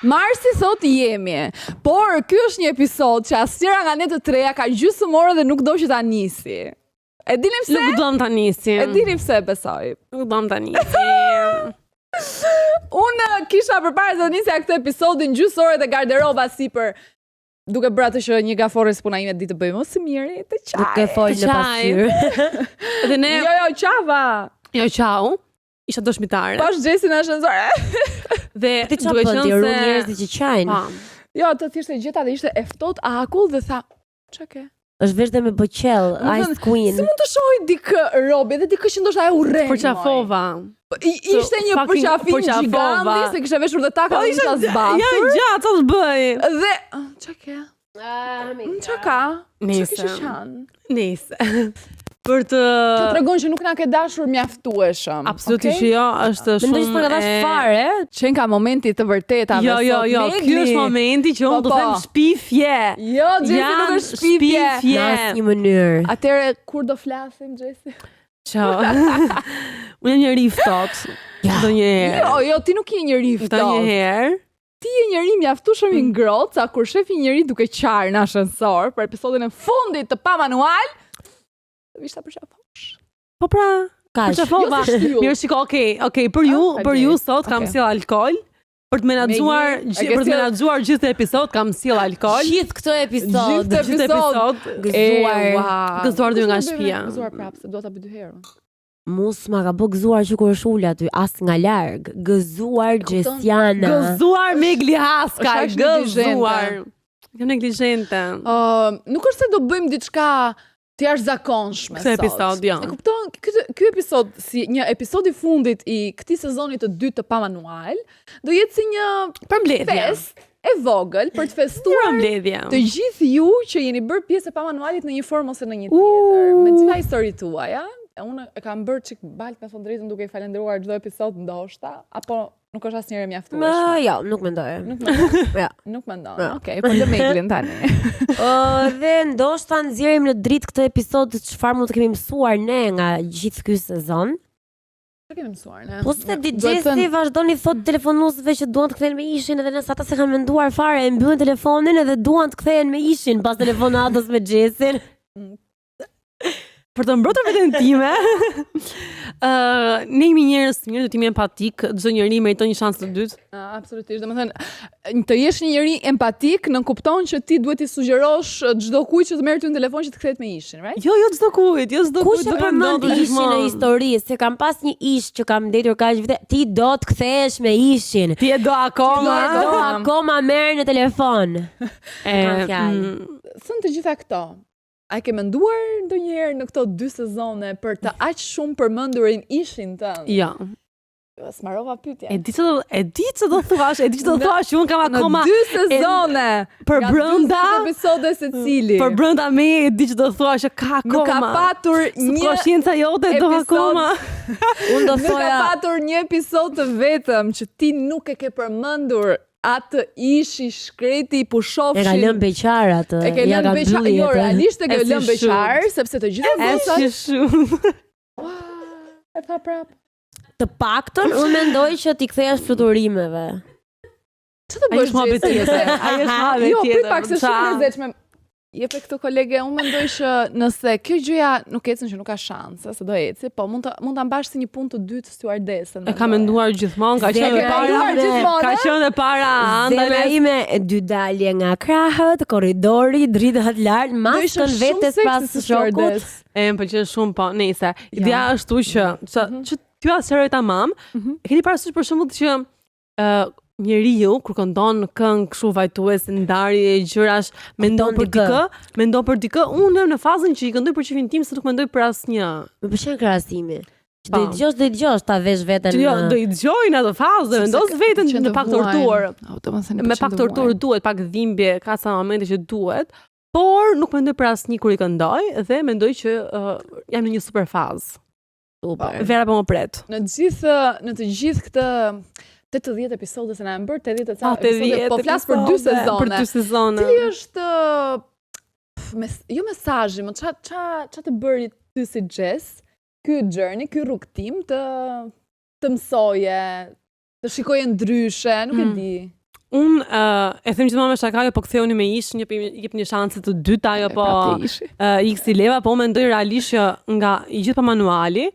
Marsi thot jemi, por ky është një episod që asnjëra nga ne të treja ka gjysmore dhe nuk do që ta nisi. E dini pse? Nuk dom ta nisi. E dini pse besoj? Nuk dom ta nisi. Unë kisha përpara se të nisja këtë episodin gjysore dhe garderoba sipër, duke bërë atë që një gafore s'puna ime ditë të bëjmë së miri të qaj. Duke folë në pasyrë. Dhe ne Jo, qava. Jo, ciao. Isha dëshmitare. Pash Gjesin në ascensor. Dhe Ti çfarë bën ti? Rru njerëzit që qajnë. Jo, të thjesht e gjeta dhe ishte e ftohtë akull dhe tha, ç'a ke? Është veshte me bëqell, Ice Queen. Si mund të shohë dikë robi dhe dikë që ndoshta e urren. Përqafova. Ishte një përqafim giganti se kishte veshur dhe taka dhe ishte zbathur. Ja, gjatë, ç'të bëj? Dhe ç'a ke? Ç'a ka? Nese. Nese. Për të tregon që nuk na ke dashur mjaftueshëm. Absolutisht jo, është shumë. Mendoj se s'ka dash fare. Qen ka momenti të vërtetave. Jo, ky është momenti që unë do të them shpifje. Jo, Gjesi nuk është shpifje. Në asnjë mënyrë. Atëre kur do flasim, Gjesi? Ciao. Unë jam njëri i ftohtë. Ndonjëherë. Jo, ti nuk je njëri i ftohtë. Ndonjëherë. Ti je njëri mjaftueshëm i ngrohtë, sa kur shef një njeri duke qarë në ascensor për episodin e fundit të Pa Manual. Vishta për qafosh. Po pra, Kaç. Mirë, shiko, okay, për ju sot kam sjell alkool. Për të menaxhuar gjithë episod kam sjell alkool. Gjithë këtë episod. Gjithë episod gëzuar dy nga shtëpia. Gëzuar prapë, se do ta bëj dy herë. Mus ma ka bë gëzuar që kur është ul aty, as nga larg. Gëzuar Gjesiana. Gëzuar me Glihaska, gëzuar. Jam neglizhente. Nuk është se do bëjmë diçka të jashtëzakonshme sot. Këtë episod, jo. E kupton, ky episod si një episod i fundit i këtij sezoni të dytë të Pa Manual, do jetë si një fest e vogël për të festuar të gjithë ju që jeni bërë pjesë e Pa Manualit në një formë ose në një tjetër. Me gjitha historitë tuaja, unë e kam bërë çik balt me thënë drejtën duke i falendëruar çdo episod ndoshta, apo nuk është asnjëherë mjaftueshme. Jo, nuk mendoj. Nuk mendon. Okej, po lë Meglin tani. Dhe ndoshta nxjerrim në dritë këtë episod çfarë mund të kemi mësuar ne nga gjithë ky sezon. Çfarë kemi mësuar ne? Po se Gjesi vazhdoni thot telefonuesve që duan të kthehen me ishin edhe nëse ata se kanë menduar fare e mbyllin telefonin edhe duan të kthehen me ishin pas telefonatës me Gjesin. Për të mbrojtur veten time, ne jemi njerëz të mirë, do të jemi empatik, çdo njeri meriton një shans të dytë. Absolutisht, domethënë të jesh një njeri empatik në kupton që ti duhet i sugjerosh çdo kujt që të merret ty në telefon që të kthehet me ishin, right? Jo, çdo kujt, Kush e përmend ishin në histori, se kam pas një ish që kam ndetur kaq vite, ti do të kthehesh me ishin. Ti e do akoma. Ti e do akoma merr në telefon. Thënë të gjitha këto. A ke menduar ndonjëherë në këto 2 sezone për të aq shumë përmendurin ishin tënd? Jo. Smarova pyetja. E di ç'do do thuash, unë kam akoma në 2 sezone për brenda episode secili. Për brenda me e di ç'do thuash, ka akoma. Nuk ka patur një konscienca jote do akoma. Unë do thoja. Nuk ka patur një episod të vetëm që ti nuk e ke përmendur. Atë ishi shkreti i pushofshin. E ka lënë beqar atë. E ka lënë beqar. Jo, realisht e ka lënë beqar, sepse të gjitha votët. Është shumë. E tha prap. Të paktën unë mendoj që ti kthehesh fluturimeve. Ç'të bësh tjetër? Ai është have tjetër. Jo, prit pak se shumë e lezetshme. Jepe këtu kolege, unë mendoj që nëse kjo gjëja nuk ecën që nuk ka shanse se do eci, po mund ta mbash si një punë të dytë stewardesën. E ka menduar gjithmonë, ka qenë e para, Zemra ime e dy dalje nga krahët, korridori, dritat lart, maskën vetes pas shokut. Më pëlqen shumë, po, nëse. Ideja është që ty asheroj tamam. E keni parasysh për shembull që njeriu kur këndon këngë kështu vajtuese ndarje gjërash mendon për dikë, unë jam në fazën që i këndoj për çiftin tim se nuk mendoj për asnjë. Më pëlqen krahasimi. Që do i dëgjosh ta vesh veten. Jo, do i dëgjoj në atë fazë, vendos veten në pak torturë. Me pak torturë duhet, pak dhimbje, ka sa momente që duhet, por nuk mendoj për asnjë kur i këndoj dhe mendoj që jam në një super fazë. Super. Vera po më pret. Në të gjithë këtë 80 episode se na kanë bërë 80 episode, po flas për 2 sezone. Për 2 sezone. Cili është jo mesazhi, më ç'a të bëri ty si Jess, ky journey, ky rrugtim të mësoje, të shikoje ndryshe, nuk e di. unë e them gjithmonë me shaka, po ktheuni me ish, jep një shanse të dytë ajo po X i leva, po mendoj realisht që nga i gjithë pa manuali,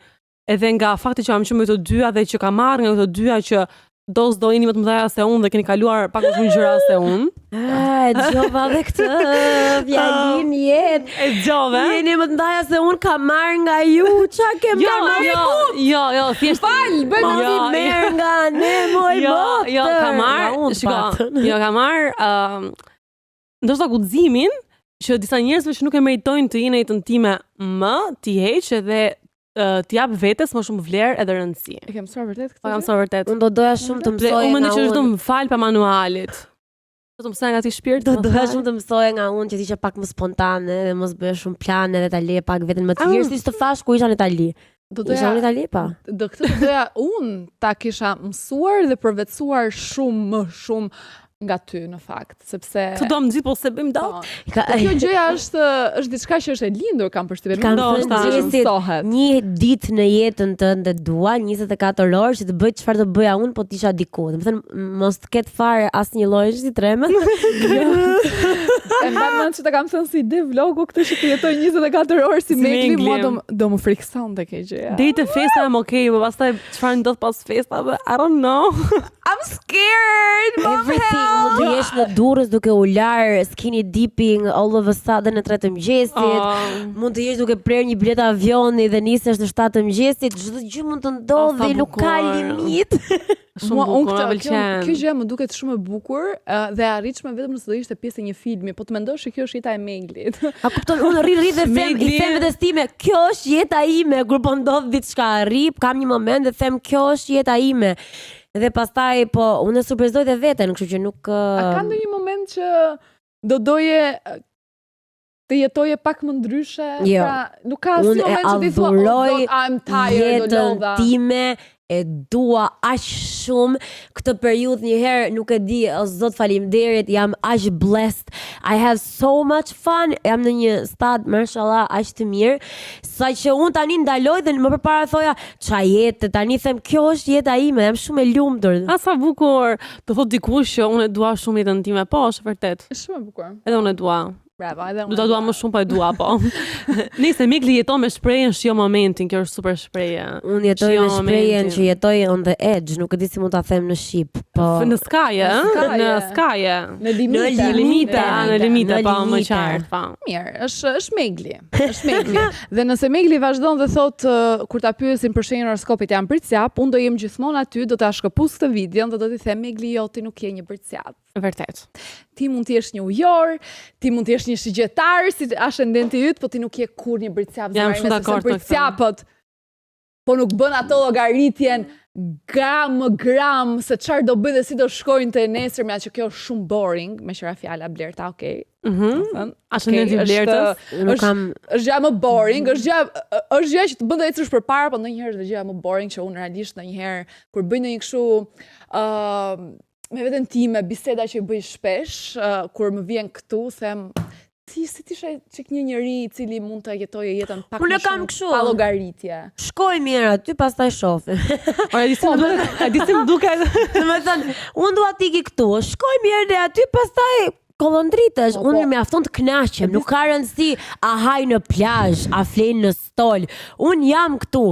edhe nga fakti që kam qenë me këto dyja dhe që kam marrë nga këto dyja që do jeni më të mëdha se unë dhe keni kaluar pak më shumë gjëra se unë. E gjova dhe këtë, fjalin jetë. E gjove? Jeni më të mëdha se unë kam marrë nga ju, qa kem ta marrë? Jo, thjesht. Bëjmë ti merë nga ne, moj botë. Jo, kam marrë, shiko, kam marrë, ndoshta guximin që disa njerëzve që nuk e meritojnë të jenë në jetën time më, t'i heq edhe t'jap vetes më shumë vlerë edhe rëndësi. E kem mësuar vërtet këtë? Po kam mësuar vërtet. Unë do doja shumë të mësoja nga unë. Unë mendoj që është më fal pa manualit. Do të mësoja nga ti shpirt. Do doja shumë të mësoja nga unë që t'isha pak më spontane dhe mos bëj shumë plane dhe ta lej pak veten më të lirë si të fash ku isha në Itali. Isha në Itali pa. Do këtë do doja unë ta kisha mësuar dhe përvetësuar shumë më shumë nga ty në fakt, sepse të do më gjithë po se bëjmë dot. Kjo gjëja është diçka që është e lindur, kam përshtypjen. Kam thënë një ditë në jetën tënde dua 24 orë që të bëj çfarë do bëja unë, po të isha diku. Domethënë mos të ketë fare asnjë lloj si tremë. E mbaj që ta kam thënë si ide vlogu këtë që të jetoj 24 orë si Megli, mua do më frikson kjo gjëja. Deri te festa jam okay, po pastaj çfarë ndodh pas festave? I don't know. I'm scared. Mund të jesh në Durrës duke u lar skinny dipping all of a sudden në 3 të mëngjesit. Mund të jesh duke prerë një biletë avioni dhe nisesh në 7 të mëngjesit. Çdo gjë mund të ndodhi, nuk ka limit. Shumë bukur, kjo gjë më duket shumë e bukur dhe e arritshme vetëm nëse do ishte pjesë e një filmi, po të mendosh se kjo është jeta e Meglit. A kupton, unë rri dhe them, i them vetes time, kjo është jeta ime, kur po ndodh diçka, kam një moment dhe them kjo është jeta ime. Dhe pastaj po unë surprizoj dhe veten, kështu që nuk A ka ndonjë moment që do doje të jetoje pak më ndryshe? Jo. Pra, nuk ka asnjë moment që ti thua I'm tired, do lodha. Time e dua aq shumë këtë periudhë një herë, nuk e di, o zot faleminderit, jam aq blessed. I have so much fun. Jam në një stad, mashallah, aq të mirë, saqë unë tani ndaloj dhe më përpara thoja, qa jetë, tani them kjo është jeta ime, jam shumë e lumtur. Sa bukur. Do thot dikush që unë e dua shumë jetën time, po, është vërtet. Është shumë e bukur. Edhe unë e dua. Bravo, edhe unë. Do ta dua më shumë, po e dua, po. Nëse Megli jeton me shprehjen shijo momentin, kjo është super shprehje. Unë jetoj me shprehjen që jetoj on the edge, nuk e di si mund ta them në shqip, po. Në skaje, në skaje. Në limite, po më qartë, po. Mirë, është Megli. Është Megli. Dhe nëse Megli vazhdon dhe thot kur ta pyesin për shenjën horoskopit jam bërcjap, unë do jem gjithmonë aty, do ta shkëpus këtë videon dhe do t'i them Megli joti nuk je një bërcjap. Vërtet. Ti mund të jesh një ujor, ti mund të jesh një shigjetar, si ascendenti yt, po ti nuk je kur një bërcjap. Jam shumë dakord me bërcjapët. Po nuk bën ato llogaritjen gram, se çfarë do bëj dhe si do shkojnë te nesërmja, që kjo është shumë boring, me qira fjala Blerta, okay. Ascendenti Blertës. Është gjë më boring, është gjë që të bën të ecësh përpara, po ndonjëherë është gjë më boring që unë realisht ndonjëherë kur bëj ndonjë kështu me veten time, biseda që i bëj shpesh, kur më vjen këtu, them, si t'ishe çik një njeri i cili mund të jetojë jetën pak më shumë pa llogaritje. Shkoj mirë aty, pastaj shohim. Ora di se më duket. Domethënë, unë dua t'iki këtu, shkoj mirë dhe aty, pastaj kollondritesh, unë mjafton të kënaqem, nuk ka rëndësi a haj në plazh, a flen në stol. Unë jam këtu.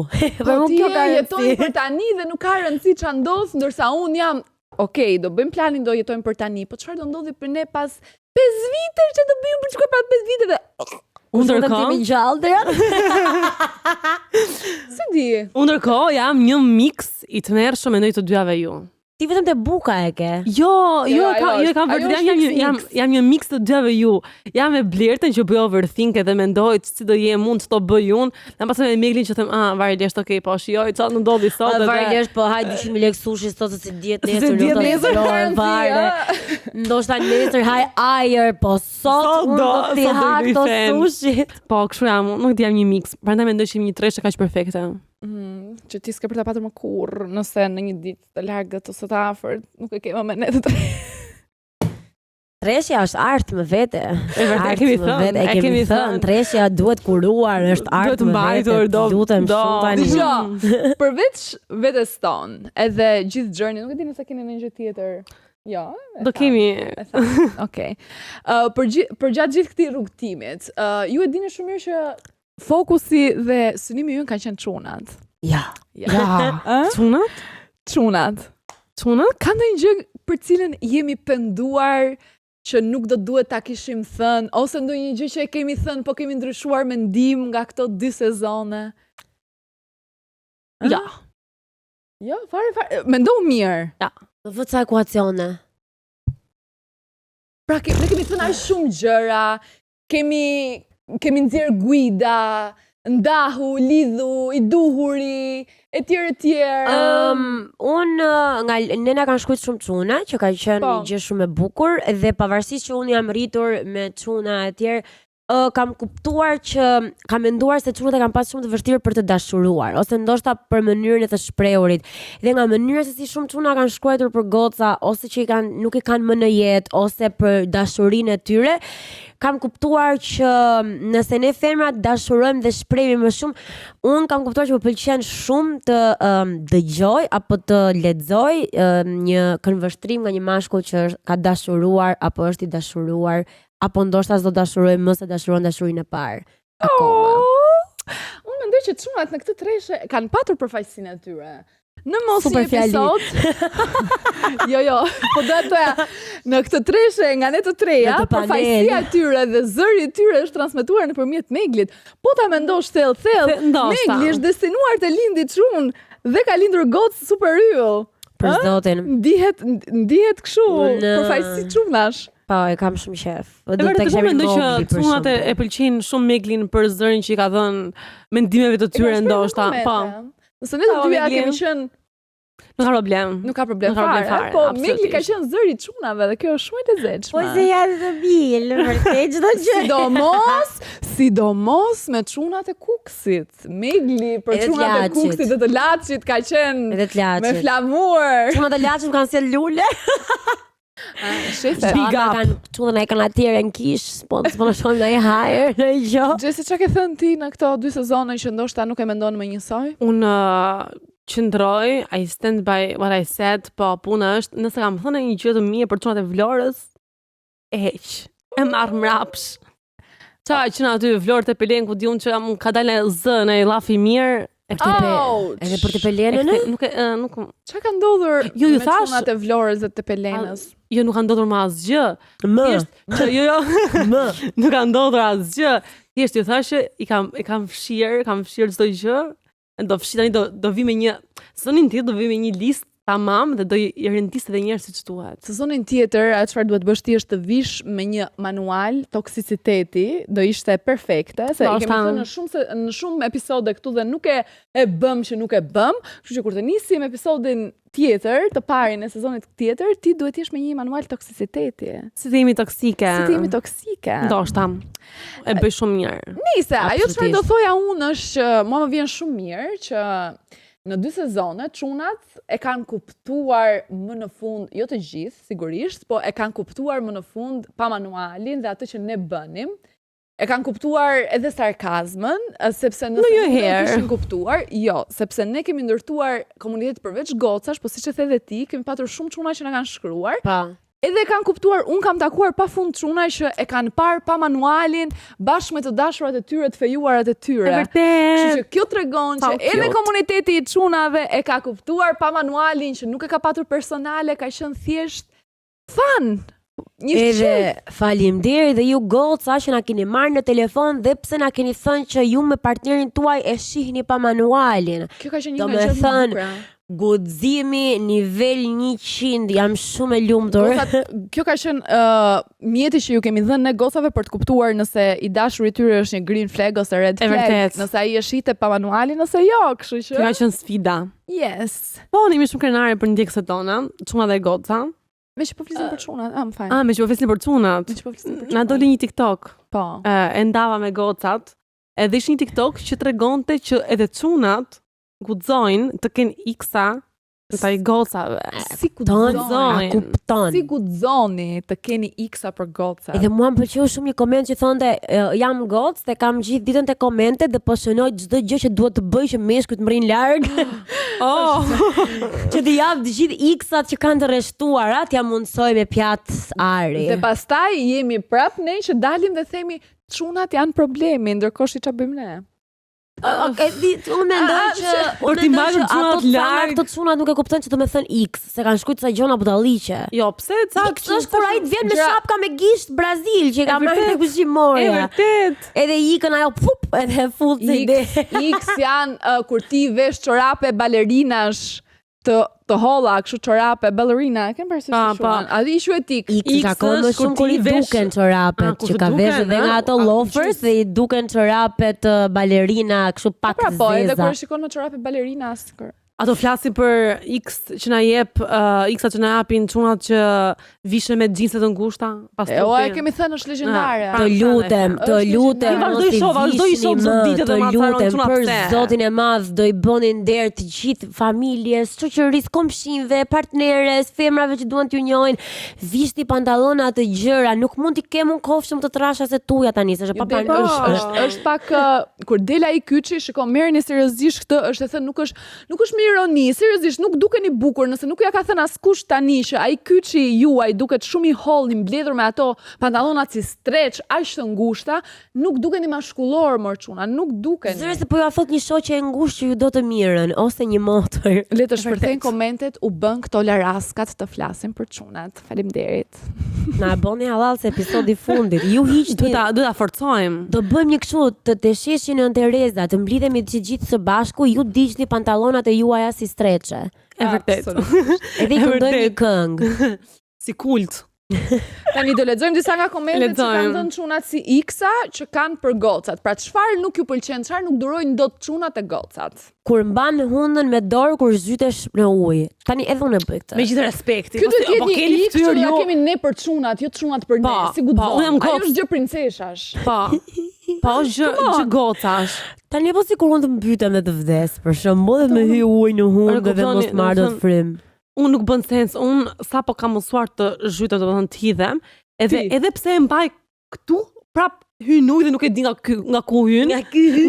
Po ti jeton për tani dhe nuk ka rëndësi ç'a ndodh, ndërsa unë jam okej, do bëjmë planin, do jetojmë për tani, po çfarë do ndodhi për ne pas 5 vite që do bëjmë për çka pas 5 vite dhe ndërkohë gjallë. Si di? Ndërkohë jam një mix i tmerrshëm ndaj të dyave ju. Ti vetëm te buka e ke. Jo, kam vërtet jam një mix të dyave ju. Jam me Blertën që bëj overthink edhe mendoj si do jem mund të bëj unë. Dhe pastaj me Meglin që them, varet okay, po shijoj çfarë ndodhi sot edhe. Varet po haj 200 lekë sushi sot se diet nesër. Ndoshta nesër haj ajër, po sot do të ha to sushi. Po kështu jam, nuk di jam një mix. Prandaj mendoj që jam një treshë kaq perfekte. Që ti s'ke për ta patur më kurrë, nëse në një ditë të largët ose të afërt, nuk e ke më me ne të tre. Treshja është art me vete. E kemi thënë. Treshja duhet kuruar, është art me vete. Lutem shumë tani. Dgjoj, përveç vetes ton, edhe gjithë journey, nuk e di nëse keni ndonjë gjë tjetër Jo. Do kemi. Okej. Për gjatë gjithë këtij rrugtimit, ju e dini shumë mirë që fokusi dhe synimi ju kanë qenë çunat. Ja. Çunat? Çunat. Ka ndonjë gjë për cilën jemi penduar që nuk do duhet ta kishim thënë, ose ndonjë gjë që e kemi thënë, po kemi ndryshuar mendim nga këto 2 sezone? Ja. Jo, fare. Mendo mirë. Ja. Do vë ca ekuacione. Pra, ne kemi thënë aq shumë gjëra, kemi nxjerr guida, ndahu, lidhu, i duhuri, etj. Unë nga nena kanë shkruajtur shumë çuna, që ka qenë një gjë shumë e bukur dhe pavarësisht që unë jam rritur me çuna e tjerë, kam kuptuar që kam menduar se çunat e kanë pas shumë të vështirë për të dashuruar, ose ndoshta për mënyrën e të shprehurit. Dhe nga mënyra se si shumë çuna kanë shkruar për goca, ose që nuk i kanë më në jetë, ose për dashurinë e tyre, kam kuptuar që nëse ne femrat dashurojmë dhe shprehemi më shumë, unë kam kuptuar që më pëlqen shumë të dëgjoj apo të lexoj një këndvështrim nga një mashkull që ka dashuruar apo është i dashuruar, apo ndoshta s'do dashuroj më se dashuron dashurinë e parë. Akoma. Unë mendoj që çunat në këtë treshe kanë patur përfaqësinë e tyre. Në mos një episod. Jo, po do të thoya, në këtë treshe nga ne të treja, përfaqësia e tyre dhe zëri i tyre është transmetuar nëpërmjet Meglit. Po ta mendosh thellë, Megli është destinuar të lindi çun dhe ka lindur gocë super yll. Për zotin. Ndihet kështu, përfaqësi çunash. Po, e kam shumë qef. E vërtetë po mendoj që çunat e pëlqejnë shumë Meglin për zërin që i ka dhënë mendimeve të tyre ndoshta. Po. Nëse ne të dyja kemi qenë Nuk ka problem fare. Po Megli ka qenë zëri i çunave dhe kjo është shumë e lezetshme. Po se janë të bil, vërtet çdo gjë. Sidomos me çunat e Kuksit. Megli për çunat e Kuksit dhe të Laçit ka qenë me flamur. Çunat e Laçit kanë sjell lule. Big up. Çunat e kanë atëherë në kish, po në shohim në hajër, në gjë. Gjesi, çka ke thënë ti në këto 2 sezone që ndoshta nuk e mendon më njësoj? Unë qëndroj, I stand by what I said, po puna është, nëse kam thënë një gjë të mirë për çunat e Vlorës, e heq. E marr mrapsh. Qa që në aty Vlorë të Pelen, ku diun që ka dalë zë në i lafi mirë. Edhe për të Pelenën? Nuk. Çka ka ndodhur me çunat e Vlorës dhe të Pelenës? Jo, nuk ka ndodhur më asgjë. Jo. Nuk ka ndodhur asgjë. Thjesht ju thashë i kam fshirë çdo gjë. Do fshi tani do vi me një sezonin tjetër, do vi me një listë tamam dhe do i rendis edhe një herë siç duhet. Sezonin tjetër, çfarë duhet bësh ti është të vish me një manual toksiciteti, do ishte perfekte, se i kemi thënë në shumë episode këtu dhe nuk e bëm që nuk e bëm, kështu që kur të nisim episodin tjetër, të parin e sezonit tjetër, ti duhet jesh me një manual toksiciteti. Si të jemi toksike. Ndoshta. E bëj shumë mirë. Nice, ajo çfarë do thoja unë është që mua më vjen shumë mirë që në 2 sezone, çunat e kanë kuptuar më në fund, jo të gjithë, sigurisht, po e kanë kuptuar më në fund pa manualin dhe atë që ne bënim. E kanë kuptuar edhe sarkazmën, sepse nëse nuk e kishin kuptuar, sepse ne kemi ndërtuar komunitet përveç gocash, po siç e the edhe ti, kemi patur shumë çuna që na kanë shkruar. Edhe kanë kuptuar, unë kam takuar pa fund çuna që e kanë parë pa manualin, bashkë me të dashurat e tyre, të fejuarat e tyre. Kështu që kjo tregon që edhe komuniteti i çunave e ka kuptuar pa manualin, që nuk e ka patur personale, ka qenë thjesht fan. Edhe faleminderit dhe ju goca që na keni marrë në telefon dhe pse na keni thënë që ju me partnerin tuaj e shihni pa manualin. Kjo ka qenë një nga gjërat më bukura. Guximi nivel 100, jam shumë e lumtur. Kjo ka qenë mjeti që ju kemi dhënë ne gocave për të kuptuar nëse i dashuri i tyre është një green flag ose red flag, nëse ai e shite pa manualin ose jo, kështu që. Kjo ka qenë sfida. Yes. Po, ne jemi shumë krenare për ndjekësit tona, çuna dhe goca. Me që po flisim për çunat, më fal. Me që po flisim për çunat. Na doli një TikTok. Po. E ndava me gocat. Edhe ishte një TikTok që tregonte që edhe çunat guxojnë të kenë iksa ndaj gocave. Si guxojnë? Kupton. Si guxoni të keni iksa për goca? Edhe mua më pëlqeu shumë një koment që thonte jam gocë dhe kam gjithë ditën te komentet dhe po shënoj çdo gjë që duhet të bëj që meshkujt të mrin larg. Që të jap të gjithë X-at që kanë të rreshtuara, t'ja mundsoj me pjatë ari. Dhe pastaj jemi prap ne që dalim dhe themi çunat janë problemi, ndërkohë ç'a bëjmë ne? Unë mendoj që ato çunat nuk e kuptojnë që do të thënë X, se kanë shkruar ca gjona budalliqe. Jo, pse ca X është kur ai vjen me shapka me gisht Brazil që ka marrë tek kushimoria. Vërtet. Edhe ikën ajo pup edhe full se ide. X janë kur ti vesh çorape balerinash të holla, kështu çorape ballerina, e kem parasysh shumë. A di quhet X? X ka kohë shumë kur i duken çorapet, që ka vesh edhe nga ato loafers dhe i duken çorapet balerina kështu pak të zeza. Po, edhe kur shikon me çorape balerina asgjë. Ato flasin për X që na jep, X-at që na japin çunat që vishën me xhinse të ngushta, pas trupit. E kemi thënë është legjendare. Të lutem, vazhdoj shoh ditët e lutem për Zotin e Madh, do i bënin nder të gjithë familjes, shoqërisë, komshinëve, partneres, femrave që duan t'ju njohin. Vishni pantallona të gjëra, nuk mund t'i kemun kofshëm të trasha se tuja tani, se është pa pranishme. Është pak kur del ai kyçi, shikoj merrni seriozisht këtë, është e thënë nuk është ironi, seriozisht nuk dukeni bukur nëse nuk ja ka thënë askush tani që ai kyçi juaj duket shumë i holl i mbledhur me ato pantallona si stretch aq të ngushta, nuk dukeni maskullor çuna, nuk dukeni. Zëre se po ja thot një shoqe e ngushtë që ju do të mirën ose një motor. Le të shpërthejnë komentet, u bën këto laraskat të flasin për çunat. Faleminderit. Na bëni hallall se episodi i fundit. Ju hiqni. Do ta forcojmë. Do bëjmë një kështu të sheshin në Tereza, të mblidhemi të gjithë së bashku, ju digjni pantallonat e juaja si streçe. E vërtet. Edhe i këndojmë një këngë. Si kult. Tani do lexojmë disa nga komentet që kanë dhënë çunat si X-a që kanë për gocat. Pra çfarë nuk ju pëlqen, çfarë nuk durojnë dot çunat e gocat? Kur mban hundën me dorë kur zhytesh në ujë. Tani edhe unë e bëj këtë. Me gjithë respekti. Ky do të jetë një X që ja kemi ne për çunat, jo çunat për ne, si guxon. Unë jam Ajo është gjë princeshash. Po, gjë gocash. Tani po sikur unë të mbytem dhe të vdes, për shembull, dhe me hy ujë në hundë dhe mos marr dot frym. Unë nuk bën sens, unë sapo kam mësuar të zhytem, domethënë të hidhem, edhe pse e mbaj këtu, prap hyn ujë dhe nuk e di nga ku hyn.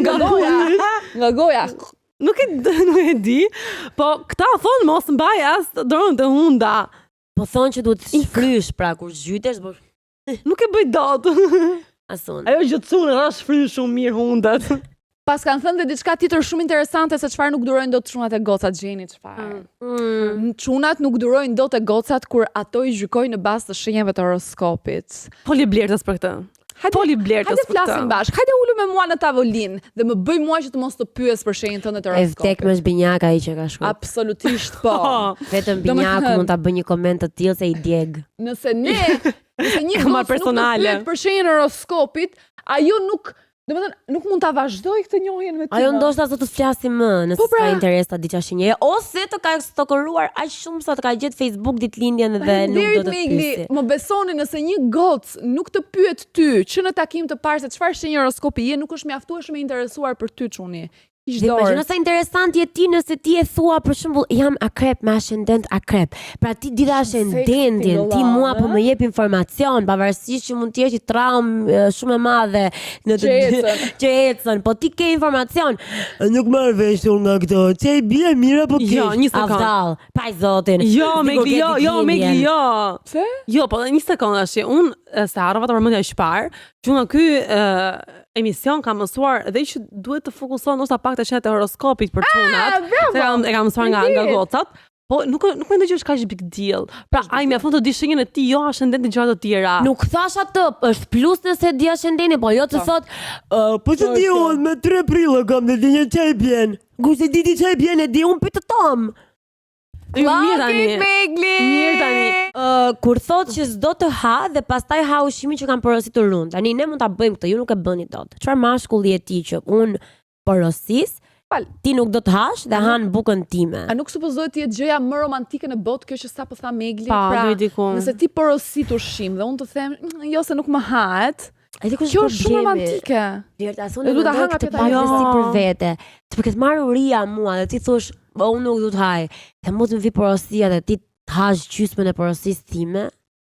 Nga goja. Nuk e di, po këta thonë mos mbaj as dorën të hunda. Po thonë që duhet të shfrysh pra kur zhytesh, po nuk e bëj dot. Asun. Ajo gjëtsunë, ra shfrysh shumë mirë hundat. Pas kanë thënë dhe diçka tjetër shumë interesante se çfarë nuk durojnë dot çunat e gocat, gjeni çfarë. Çunat nuk durojnë dot e gocat kur ato i gjykojnë në bazë të shenjave të horoskopit. Poli blertës për këtë. Hajde flasim bashkë. Hajde ulu me mua në tavolinë dhe më bëj mua që të mos të pyes për shenjën tënde të horoskopit. E vdek më Binjaka ai që ka shkruar. Absolutisht po. Vetëm Binjaku mund ta bëj një koment të tillë se i djeg. Nëse një gocë nuk pyet për shenjën e horoskopit, ajo nuk nuk mund ta vazhdoj këtë njohjen me ty. Ajo ndoshta sot të flasim më nëse ka interes ta diçka shenjë ose të ka stokoruar aq shumë sa të ka gjetë Facebook ditëlindjen dhe nuk do të pyesi. Më besoni nëse një gocë nuk të pyet ty që në takim të parë se çfarë shenjë horoskopi je, nuk është mjaftueshëm e interesuar për ty çuni. Dhe imagjino sa interesant je ti nëse ti e thua për shembull jam akrep me ascendent akrep. Pra ti di ascendentin, ti mua po më jep informacion pavarësisht që mund të jesh i traumë shumë e madhe në të ecën, po ti ke informacion. Nuk marr vesh unë nga këto. Çe i bie mirë apo keq? Jo, një sekond. Avdall, pa zotin. Jo, Megli, jo. Pse? Jo, po një sekond tash. Unë se harrova të përmendja shpar, që nga ky emision ka mësuar dhe që duhet të fokusohen ose pak të shenjat e horoskopit për çunat. Se e kam mësuar nga gocat. Po nuk mendoj që është kaq big deal. Pra ai mjafton të di shenjën e tij, jo ascendentin gjëra të tjera. Nuk thash atë, është plus nëse di ascendentin, po jo të thot, po të di unë me 3 prill kam dhe di një çaj bjen. Guzi di çaj bjen e di unë pyet të tom. Mirë tani. Kur thot që s'do të ha dhe pastaj ha ushqimin që kanë porositur unë. Tani ne mund ta bëjmë këtë, ju nuk e bëni dot. Çfarë mashkulli je ti që unë porosis, ti nuk do të hash dhe han bukën time. A nuk supozohet të jetë gjëja më romantike në botë kjo që sapo tha Megli? Pra, nëse ti porosit ushqim dhe unë të them, jo se nuk më hahet. Kjo është shumë romantike. Unë do ta ha nga këtë si për vete. Të përket marruria mua dhe ti thosh, unë nuk do të haj. Dhe mund të vi porosia dhe ti të hash gjysmën e porosisë time.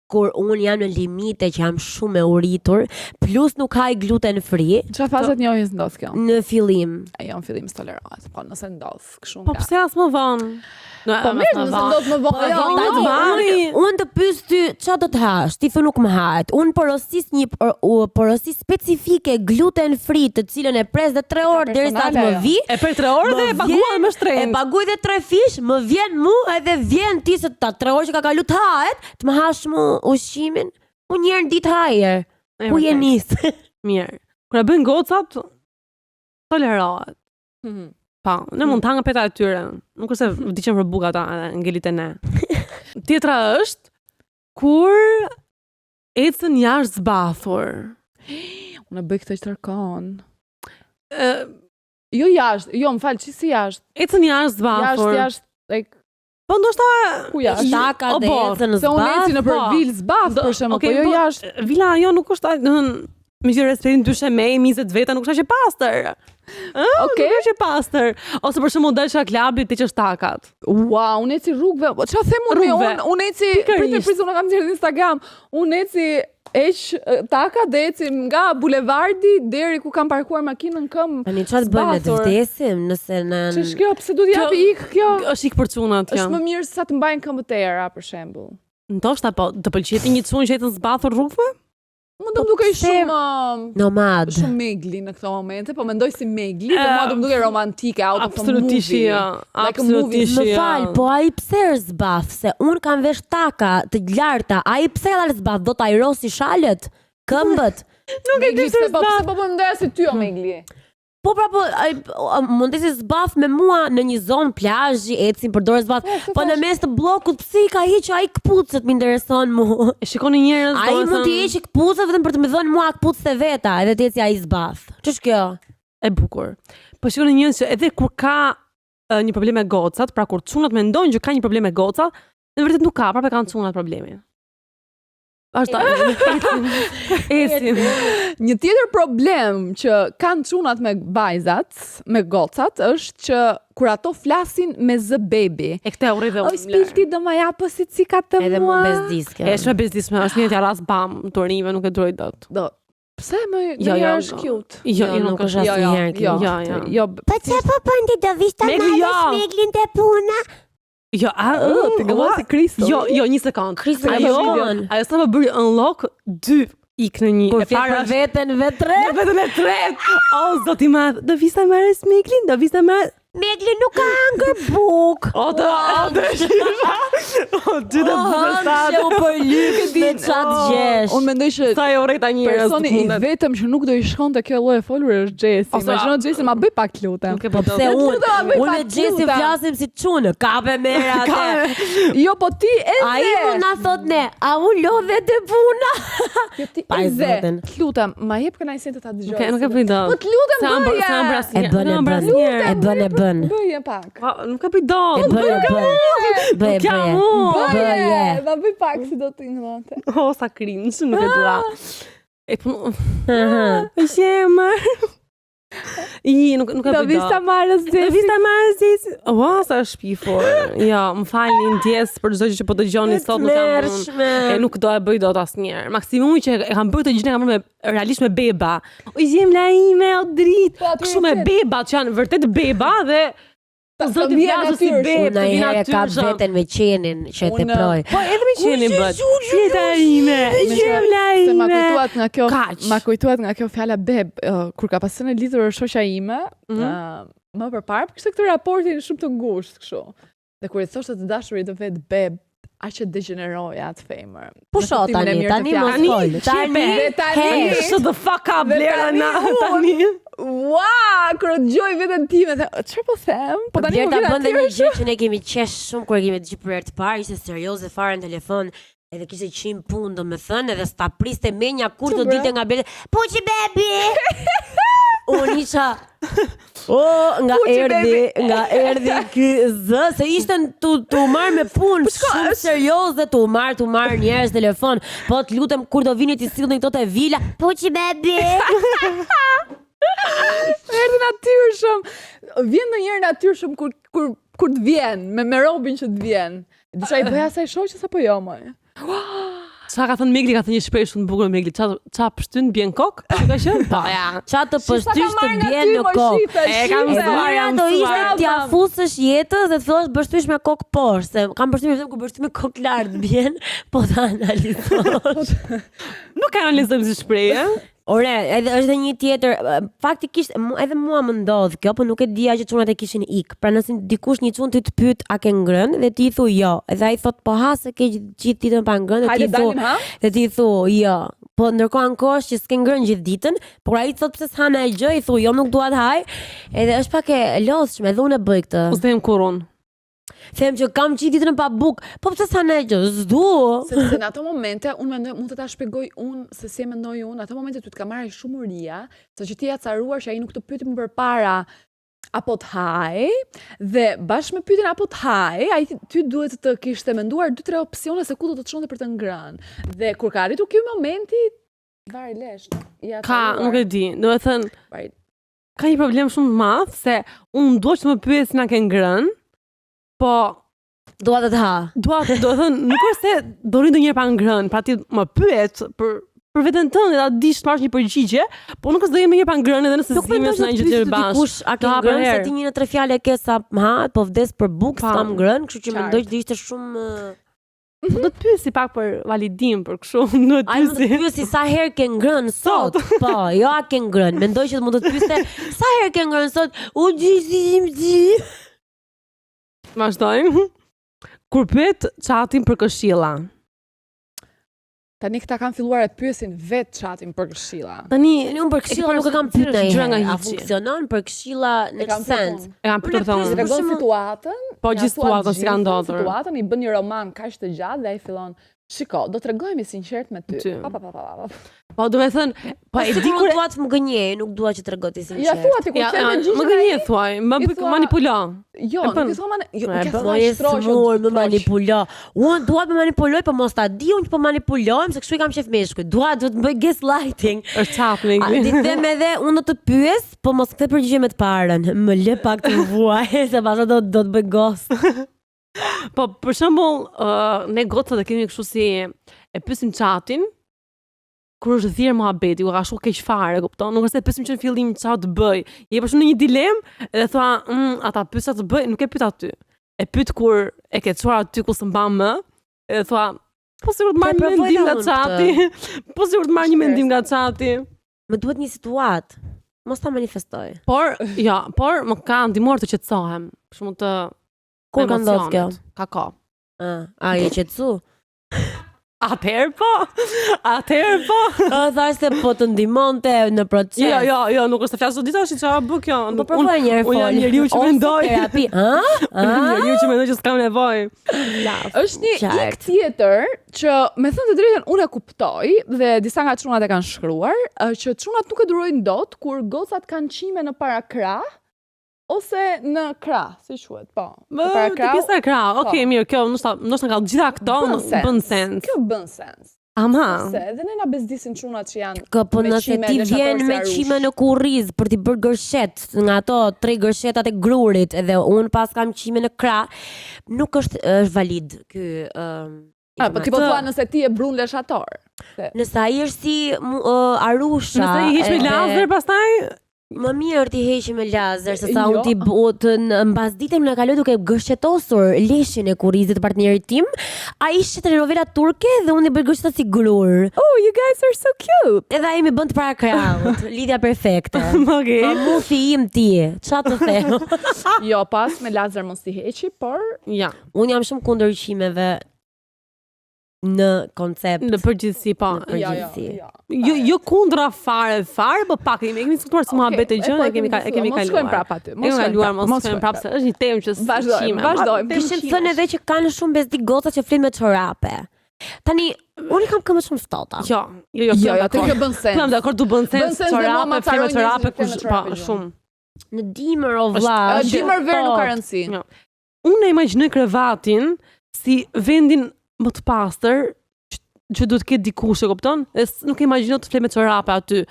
kur unë jam në limite që jam shumë e uritur, plus nuk haj gluten free. Çfarë fazat njohjes ndodh kjo? Në fillim. Jo, në fillim tolerohet, po nëse ndodh kështu. Po pse as më vonë? Po mirë, nëse ndodh më vonë. Unë të pyes ty, çfarë do të hash? Ti thon nuk më hahet. Unë porosis një porosi specifike gluten free, të cilën e pres dhe 3 orë derisa të më vi. E për 3 orë dhe e paguaj me shtrenjtë. E paguaj dhe 3 fish, më vjen mua edhe vjen ti se ta 3 orë që ka kalu të hahet, të më hash mu ushqimin. Unë një herë në ditë haje. Ku je nis? Mirë. Kur e bëjnë gocat, tolerohet. Pa, ne mund të hangë peta e tyre. Nuk është se vdiqen për buka ta edhe ngelit e ne. Tjetra është kur ecën jashtë zbathur. Unë bëj këtë tërkon. Jo jashtë, jo më falë, që si jashtë? Ecën jashtë zbathur. Jashtë, like... Po ndoshta ku jashtë? Taka dhe ecën në zbath. Se unë eci në për vilë zbath, për shemë, po jo jashtë. Vila jo nuk është, me që respektin dyshe me 20 veta nuk është që pastër. Nuk është që pastër. Ose për shumë dalë që klabit të që shtakat. Wow, unë eci rrugëve. Qa them unë eci, pritë, unë kam qërë në Instagram, unë eci taka dhe eci nga bulevardi deri ku kam parkuar makinën këm Ani qatë bënë të vdesim nëse në... Që shkjo, pëse du t'japi ikë kjo? është ikë për cunat, kjo. është më mirë sa të mbajnë këmbët e era, për shembull. Ndoshta po, të pëlqeti një cunë që jetën zbathur rrugëve? Më do më duke shumë... nomad. Shumë megli në këto momente, po mendoj si megli, dhe mua do më duke romantike, out of a movie. Absolutisht, Më falë, po ai pse është zbath, se unë kam vesh taka të glarta, ai pse edhe zbath, do t'ajrosi shalët, këmbët. Nuk e di se po pse po ndoja si ty o megli. Po pra po, mund të si zbath me mua në një zonë plazhi, ecim përdore zbath, po në mes të bllokut pse i ka hiq ai kputucët më intereson mua. E shikoni njerëz, ai mund të hiqë kputucët vetëm për të më dhënë mua kputucët e veta, edhe të eci ai zbath. Ç'është kjo? E bukur. Po shikoni njerëz që edhe kur ka një problem me gocat, pra kur çunat mendojnë që ka një problem me gocat, në vërtet nuk ka, prapë kanë çunat problemin. Ashtu. Ecim. Një tjetër problem që kanë çunat me vajzat, me gocat, është që kur ato flasin me zë bebi. E këtë urrej dhe unë. O spilti do ma japë si cika të mua. Edhe më bezdisë. E shumë bezdisme, është një ras bam, turnive nuk e duroj dot. Pse më është cute? Jo, nuk është asnjëherë. Jo. Po çfarë po bën ti do vish ta marrësh Meglin te puna? Jo, ti gëllon si Kristo. Jo, një sekond. Ajo sa më bëri unlock 2 ik në një. Kur fjalë veten vetë. Vetën e tretë. O zoti i madh, do vista marrës Meglin, do vista marrë. Megli nuk ka hangër buk. O të shira. O ty të që u përlyke me qatë gjesh. Unë mendoj që sa e urejta njerëz. Personi i vetëm që nuk do i shkon të kjo lloj e folur është Gjesi. Imagjino Gjesi ma bëj pak lutem. Pse unë me Gjesi flasim si çunë, kape mera atë. Jo, po ti edhe. Ai mund na thot ne, a u lodhe te puna? Jo ti edhe. Lutem, ma jep kënaqësinë të ta dëgjoj. Nuk e bëj dot. Po të lutem bëje. E bën. Bëje pak. Nuk e bëj dot. Bëje. Ma bëj pak si do të ngëllonte. O, sa cringe, nuk e dua. E po... Shemë. Nuk e bëj dot. Do vista marrës Gjesi. Ua, sa shpifur. Jo, më falni ndjes për çdo gjë që po dëgjoni sot, nuk kam. E nuk do e bëj dot asnjëherë. Maksimumi që e kam bërë të gjë kam bërë realisht me beba. O zemla ime, o drit. Kështu me beba që janë vërtet beba dhe zoti flasë si bebë, të vina natyrshëm. Ka veten me qenin që e teproj. Po edhe me qenin bët. Jeta ime, zemla ime. Se ma kujtuat nga kjo fjala beb, kur ka pasur në lidhur shoqja ime, më përpara kishte këtë raportin shumë të ngushtë kështu. Dhe kur i thoshte të dashurit të vet beb, aq e degeneroja atë femër. Po shoh tani mos fol. Tani shut the fuck up Lera na tani. Ua, kur dëgjoj veten time, çfarë po them? Po tani ta bën një gjë që ne kemi qesh shumë kur kemi dëgjuar për herë të parë, ishte serioze fare në telefon. Edhe kishte 100 punë domethënë, edhe sta priste menja kur do dilte nga bele. Puçi baby. Unë isha nga erdhi ky zë, se ishte tu marr me punë shumë serioze, tu marr njerëz telefon. Po të lutem kur do vini ti sillni këto te vila. Puçi baby. Erdhi natyrshëm. Vjen ndonjëherë natyrshëm kur të vjen, me robin që të vjen. Disha i bëja asaj shoqës apo jo më? Çka ka thënë Megli, ka thënë një shprehje shumë të bukur Megli. Ça pshtyn bjen kok? Ka qenë? Po ja. Ça të pështysh të bjen në kokë. E kam mësuar ato ishte t'ia fusësh jetës dhe të fillosh bështysh me kokë poshtë. Se kam përshtypjen se kur bështysh me kokë lart bjen, po ta analizosh. Nuk e analizojmë si shprehje. Ore, edhe është një tjetër, faktikisht edhe mua më ndodh kjo, po nuk e dija që çunat e kishin ik. Pra nëse dikush një çun të pyet a ke ngrënë dhe ti i thu jo, edhe ai thot po ha se ke gjithë ditën pa ngrënë dhe ti i thu jo. Po ndërkohë ankosh që s'ke ngrënë gjithë ditën, por ai thot pse s'ha ai gjë, i thu jo nuk dua të haj. Edhe është pak e lodhshme, edhe unë e bëj këtë. Mos them kurrën. Them që kam gjithë ditën pa buk, po pse s'ha ai gjë? S'du. Sepse në ato momente unë mendoj mund të ta shpjegoj unë se si e mendoj unë, ato momente ty të ka marrë shumë uria, saqë ti ja caruar që ai nuk të pyeti më përpara apo të haj, dhe bashkë me pyetjen apo të haj, ai ty duhet të kishte menduar 2-3 opsione se ku do të çonte për të ngrënë. Dhe kur ka arritur ky momenti, vari lesh. Ja nuk e di. Do të thënë ka një problem shumë të madh se unë dua të më pyes si na ke ngrënë, po dua të ha. Do të thënë nuk është se do ri ndonjëherë pa ngrënë, pra ti më pyet për veten tënde, ta dish të marrësh një përgjigje, po nuk është do jemi një pa ngrënë edhe nëse zgjidhemi në një gjë tjetër bashkë. Dikush a ke ngrënë se ti 1 në 3 fjalë ke sa ha, po vdes për bukë, s'kam ngrënë, kështu që mendoj që ishte shumë do të pyesi pak për validim, për kështu, nuk ai mund të pyesi sa herë ke ngrënë sot. Po, jo a ke ngrënë. Mendoj që mund të pyeste sa herë ke ngrënë sot. U gjizimji. Vazhdojmë. Kur pyet chatin për këshilla. Tani këta kanë filluar e pyesin vetë chatin për këshilla. Tani unë për këshilla nuk e kam pyetur gjëra nga hiçi. A funksionon për këshilla në sens? E kam pyetur thonë. Tregon situatën. Po gjithë situatën si ka ndodhur. Situatën i bën një roman kaq të gjatë dhe ai fillon shiko, do t'rregojmë sinqert me ty. Po do të thënë, po e di kur dua të më gënjej, nuk dua që t'rregoj ti sinqert. Ja thua ti kur të me gjë. Më gënjej thuaj, më manipulo. Jo, nuk e thua më manipulo. Unë dua të më manipuloj, po mos ta di unë që po manipulojmë, se kështu i kam shef meshkuj. Dua të bëj gaslighting. Është çapling. Ti them edhe unë do të pyes, po mos kthe përgjigje me të parën. Më lë pak të vuaj, se pastaj do të bëj ghost. Po për shembull, ne gocat e kemi kështu si e pyesim chatin kur është dhier muhabeti, ku ka shumë keq fare, kupton? Nuk është se pyesim që në fillim çfarë të bëj. Je për shembull në një dilemë dhe thua, ata pyesa të bëj, nuk e pyet aty. E pyet kur e ke çuar aty ku s'mban më, e thua, po sigurt të marr një mendim nga chati. Po sigurt të marr një mendim nga chati. Më duhet një situatë. Mos ta manifestoj. Por më ka ndihmuar të qetësohem. Për shembull të kur ka ndodhur kjo? Ka. A je qetësu? Atëherë po. Thash se po të ndihmonte në proces. Jo, nuk është të flasë ditë tash çfarë bë kjo. Po provoj një herë fol. Unë njeriu që mendoj. Terapi. Njeriu që mendoj që s'kam nevojë. Është një ik tjetër që me thënë të drejtën unë e kuptoj dhe disa nga çunat e kanë shkruar që çunat nuk e durojnë dot kur gocat kanë qime në para krah ose në krah, si quhet, po. Në para krah. Pjesa e krah. Okej, mirë, kjo ndoshta nga gjitha këto bën sens. Kjo bën sens. Ama. Se edhe ne na bezdisin çunat që janë. Po nëse ti vjen me qime në kurriz për t'i bërë gërshet, nga ato 3 gërshetat e grurit, edhe un pas kam qime në krah, nuk është valid ky po ti po thua nëse ti e brun leshator. Nëse ai është si Arusha. Nëse i heq me lazer pastaj më mirë ti heqi me lazer se sa unë ti mbas ditën më kaloj duke gërshetosur leshin e kurrizit të partnerit tim. Ai ishte telenovela turke dhe unë i bëj gërshetot si grur. Oh, you guys are so cute. Edhe ai më bën të para krahut. Lidhja perfekte. Okej. Mufi im ti. Çfarë të them? Jo, pas me lazer mos ti heqi, por ja. Unë jam shumë kundër qimeve në koncept. Në përgjithësi, po. Jo kundra fare, po pak kemi diskutuar si muhabet e gjën, e kemi kaluar. Mos shkojmë prapë aty. Mos shkojmë prapë se është një temë që vazhdojmë. Kishin thënë edhe që kanë shumë bezdi goca që flinë me çorape. Tani unë kam këmbë shumë ftohta. Jo, atë kjo bën sens. Jam dakord, bën sens çorape, flinë me çorape po shumë. Në dimër o vlla. Dimër ver nuk ka rëndësi. Unë e imagjinoj krevatin si vendin më të pastër që duhet të ketë dikush, e kupton? Nuk e imagjino të fle me çorape aty.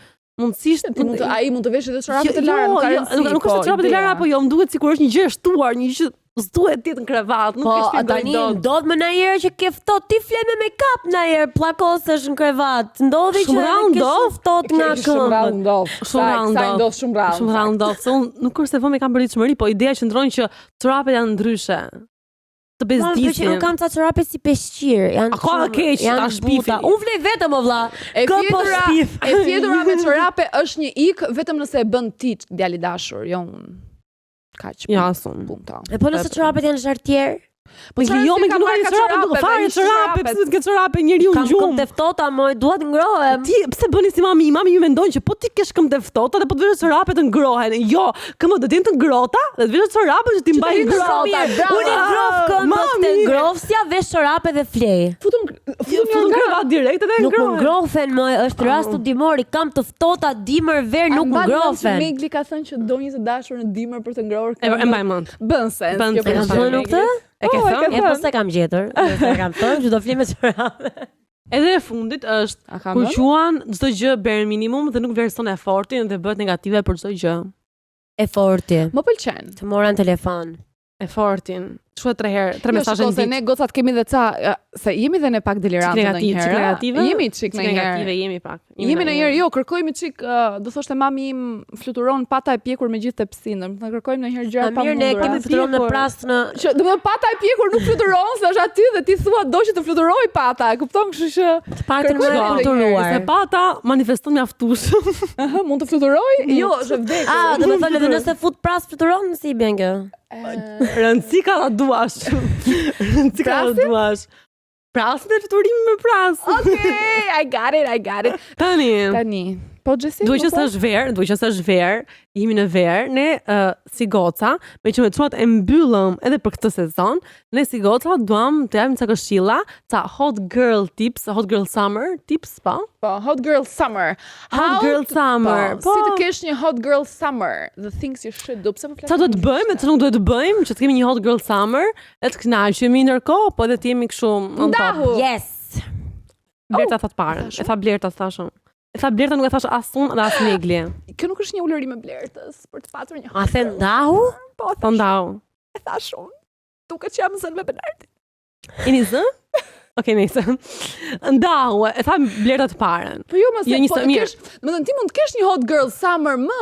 Mundësisht ai mund të veshë edhe çorape të lara, nuk ka rëndësi. Nuk është çorape të lara, po jo, më duket sikur është një gjë e shtuar, një gjë s'duhet ti në krevat, nuk e shpjegoj tani dot. ndodh më ndonjëherë që ke ftohtë ti fle me make-up ndonjëherë plakosesh në krevat. Ndodhi që ke ftohtë nga këmbët. Shumë rrallë ndodh. Se unë nuk është se vëmë kam përditshmëri, po ideja që ndron që çorapet janë ndryshe. Të bezdisin. Unë kam ca çorape si peshqir, janë keq, ta shpifi. Unë vlej vetëm o vlla. E fjetura me çorape është një ik vetëm nëse e bën ti djali dashur, jo unë. Kaq. Ja, son. E po nëse çorapet janë zhartier? Po jo me nuk ka çorape, fare çorape, pse të ke çorape njeriu në gjumë. Kam këmbë të ftohta, moj, dua të ngrohem. Ti pse bëni si mami? Mami ju mendon që po ti kesh këmbë të ftohta dhe po të vesh çorape të ngrohen. Jo, këmbët do të jenë të ngrota dhe të vesh çorape që ti mbaj ngrota. Unë ngroh këmbët të ngrofsja, vesh çorape dhe flej. Futun krevat direkt edhe nuk më ngrohen, moj, është rast udimor, kam të ftohta dimër ver nuk më ngrohen. Megli ka thënë që do një të dashur në dimër për të ngrohur këmbët. E mbaj mend. Bën sens. E ke thënë? E po se kam gjetur. E kam thënë që do flim me çorape. Edhe e fundit është kur quan çdo gjë bën minimum dhe nuk vlerëson efortin dhe bëhet negative për çdo gjë. Eforti. Më pëlqen. Të mora në telefon. Efortin. Shua 3 herë, 3 mesazhe në ditë. Ne gocat kemi dhe ca, se jemi dhe ne pak delirante ndonjëherë. Negative. Jemi çik negative, jemi pak. Jemi ndonjëherë, jo, kërkojmë çik, do thoshte mami im fluturon pata e pjekur me gjithë tepsinë. Do të kërkojmë ndonjëherë gjëra pa mundur. Ne kemi fluturon në prast në. Që do të thotë pata e pjekur nuk fluturon, se është aty dhe ti thua do që të fluturoj pata, e kupton, kështu që të paktën më fluturuar. Se pata manifeston mjaftueshëm. Mund të fluturoj? Jo, është vdekur. Do të thonë edhe nëse fut prast fluturon, si bën kjo? Rëndësi ka la duash. Rëndësi ka la duash. Prasin e fluturimi me pras. Okay, I got it. Tani. Po Jesse. Duhet që është verë, jemi në verë, ne si goca, me që me çuat e mbyllëm edhe për këtë sezon, ne si goca duam të japim ca këshilla, ca hot girl tips, hot girl summer tips, po? Po, hot girl summer. Po. Si të kesh një hot girl summer, the things you should do. Pse po flas? Sa do të bëjmë, çfarë nuk duhet të bëjmë, që të kemi një hot girl summer, e të kënaqemi ndërkohë, po edhe të jemi kështu on top. Yes. Blerta thot parën. E tha Blerta thashëm. E tha Blerta nuk e thash as unë dhe as Negli. Kjo nuk është një ulërim e Blertës për të patur një. A the ndahu? Po, ndahu. E thash unë. Duket që jam zënë me Bernardin. Jeni zë? Okej, nice. Ndahu, e tha Blerta të parën. Po jo, po të kesh, ti mund të kesh një hot girl summer më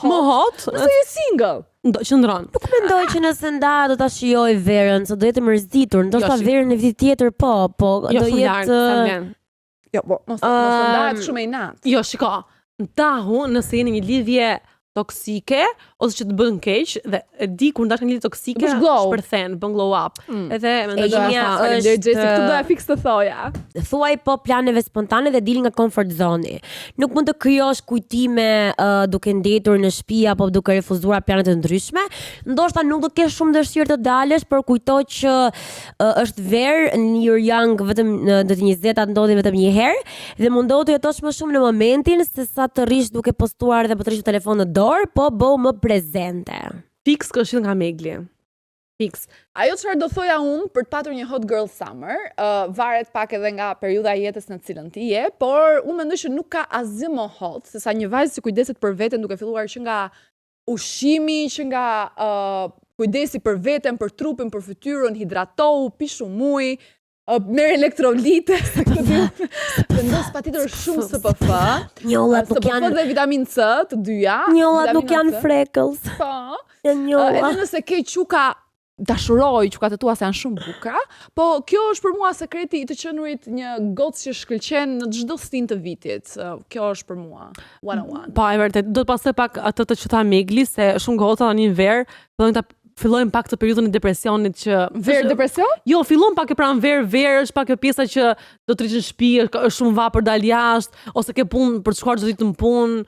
hot? Nëse je single. Qëndron. Nuk mendoj që nëse nda do ta shijoj verën, se do jetë mërzitur, ndoshta verën e vitit tjetër po do jetë. Jo, mos ndahet shumë e inat. Jo, shiko, ndahu nëse jeni një lidhje toksike ose që të bën keq dhe e di kur ndash një lidhje toksike shpërthen, bën glow up. Edhe mendoj që është këtu do e fiks të thoja. Thuaj po planeve spontane dhe dili nga comfort zone. Nuk mund të krijosh kujtime duke ndetur në shtëpi apo duke refuzuar plane të ndryshme. Ndoshta nuk do të kesh shumë dëshirë të dalësh, por kujto që është verë në your young vetëm në të 20-tat ndodhi vetëm një herë dhe mundohu të jetosh më shumë në momentin se sa të rish duke postuar dhe po të rish telefon në dorë, po bëu më prezente. Fix këshill nga Megli. Fix. Ajo çfarë do thoja unë për të patur një hot girl summer, varet pak edhe nga periudha e jetës në cilën ti je, por unë mendoj që nuk ka asgjë më hot se sa një vajzë që kujdeset për veten duke filluar që nga ushqimi, që nga kujdesi për veten, për trupin, për fytyrën, hidratohu, pi shumë ujë, merr elektrolite, vendos patjetër shumë SPF. Njollat nuk janë dhe vitamin C, të dyja. Njollat nuk janë freckles. Po. Edhe nëse ke quka dashuroj qukat e tua se janë shumë bukura, po kjo është për mua sekreti i të qenurit një gocë që shkëlqen në çdo stin të vitit. Kjo është për mua 101. Po, e vërtet, do të pasoj pak atë të që tha Megli se shumë goca tani në verë do ta fillojmë pak të periudhën e depresionit që verë depresion? Jo, fillon pak e pranë verë është pak kjo pjesa që do të rrish në shtëpi, është shumë vapër dal jashtë ose ke punë për të shkuar çdo ditë në punë,